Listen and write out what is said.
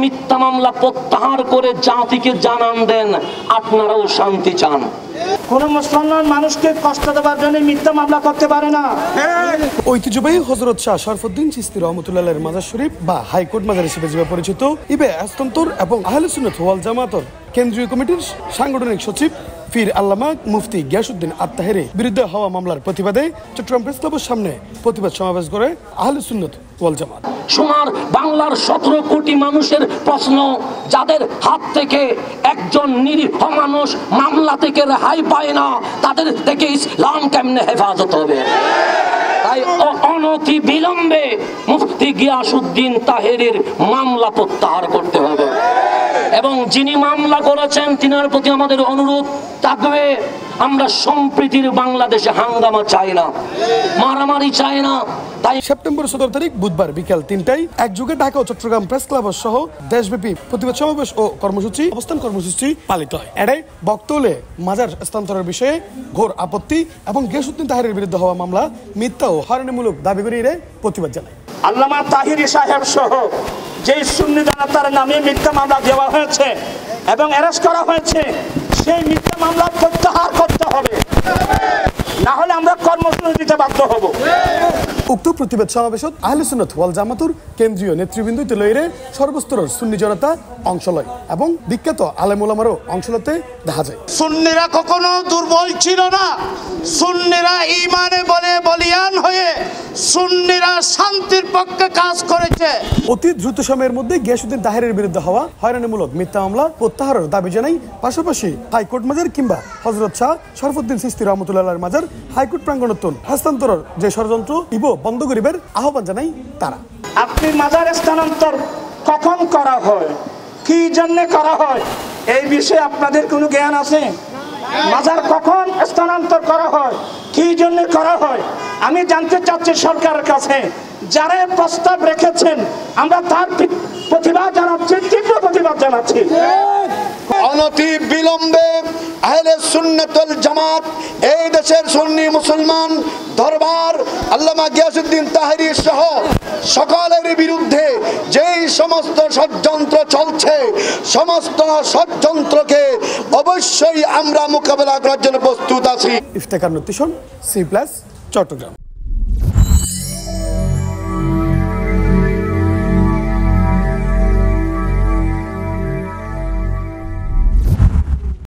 মিথ্যা মামলা প্রত্যাহার করে জাতিকে জানান দেন আপনারাও শান্তি চান। কোন মুসলমান মানুষকে কষ্ট দেওয়ার জন্য মিথ্যা মামলা করতে পারে না। ঐতিহ্যবাহী হযরত শাহ শরফুদ্দীন চিশতি রহমতুল্লাহের মাজার শরীফ বা হাইকোর্ট মাজার হিসেবে যে পরিচিত ইবে হস্তান্তর এবং আহলে সুন্নাত ওয়াল জামাতের কেন্দ্রীয় কমিটির সাংগঠনিক সচিব পীর আল্লামা মুফতি গিয়াসউদ্দিন আত-তাহেরীর বিরুদ্ধে হওয়া মামলার প্রতিবাদে চট্টগ্রাম প্রেস ক্লাবের সামনে প্রতিবাদ সমাবেশ করে আহলে সুন্নাত ওয়াল জামাত। সোনার বাংলার 17 কোটি মানুষের প্রশ্ন, যাদের হাত থেকে একজন নিরীহ মানুষ মামলা থেকে রেহাই পায় না, তাদের থেকে ইসলাম কেমনে হেফাজত হবে? তাই অনতি বিলম্বে মুফতি গিয়াসউদ্দিন তাহেরীর মামলা প্রত্যাহার করতে হবে এবং যিনি মামলা করেছেন তিনার প্রতি আমাদের অনুরোধ থাকবে, আমরা সম্প্রীতির বাংলাদেশে হাঙ্গামা চাই না, মারামারি চাই না। তাই সেপ্টেম্বর 17 তারিখ বুধবার বিকেল 3টায় একযোগে ঢাকা ও চট্টগ্রাম প্রেস ক্লাব সহ দেশব্যাপী প্রতিবাদ সমাবেশ ও অবস্থান কর্মসূচি পালিত হয়। এটাই বক্তব্যে মাজার স্থানান্তরের বিষয়ে ঘোর আপত্তি এবং গিয়াসউদ্দিন তাহেরীর বিরুদ্ধে হওয়া মামলা মিথ্যা ও হয়রানিমূলক দাবি করে প্রতিবাদ জানায়। আল্লামা তাহেরী সাহেব সহ যে সুন্নি জনতার নামে মিথ্যা মামলা দেওয়া হয়েছে এবং অ্যারেস্ট করা হয়েছে, সেই মিথ্যা মামলা প্রত্যাহার করতে হবে, না হলে আমরা কর্মসূচি দিতে বাধ্য হব। উক্ত প্রতিবাদ সমাবেশত আহলে সুন্নাত ওয়াল জামাতুর কেন্দ্রীয় নেতৃবৃন্দ লইরে সর্বস্তরের সুন্নি জনতা অংশ লয় এবং বিখ্যাত আলেম ওলামারও অংশ লতে দেখা যায়। সুন্নিরা কখনো দুর্বল ছিল না, সুন্নিরা ঈমানে বলে বলিয়ান হয়ে সুন্নিরা শান্তির পক্ষে কাজ করেছে। অতি দ্রুত সময়ের মধ্যে গিয়াসউদ্দিন তাহেরীর বিরুদ্ধে হওয়া হয়রানিমূলক মিথ্যা মামলা প্রত্যাহারের দাবি জানাই। পাশাপাশি হাইকোর্ট মাজার কিংবা হযরত শাহ শরফুদ্দীন চিশতি রহমতুল্লাহর মাজার হাইকোর্ট প্রাঙ্গণত্বন হস্তান্তরের যে ষড়যন্ত্র ইবো বন্ধ করিবার আহ্বান জানাই তারা। আপনি মাজার স্থানান্তর কখন করা হয়, কি জন্য করা হয়, এই বিষয়ে আপনাদের কোনো জ্ঞান আছে? মাজার কখন স্থানান্তর করা হয়, কি জন্য করা হয়, আমি জানতে চাচ্ছি সরকারের কাছে। যারা প্রস্তাব রেখেছেন আমরা তার প্রতিবাদ জানাচ্ছি, তীব্র প্রতিবাদ জানাচ্ছি। অনতি বিলম্বে আহলে সুন্নাত ওয়াল জামাত এই দেশের সুন্নি মুসলমান দরবার আল্লামা গিয়াসউদ্দিন তাহেরী সহ সকলের বিরুদ্ধে যেই সমস্ত ষড়যন্ত্র চলছে, সমস্ত ষড়যন্ত্রকে অবশ্যই আমরা মোকাবেলা করার জন্য প্রস্তুত আছি। ইফতেখার নতিশন, C+ চট্টগ্রাম।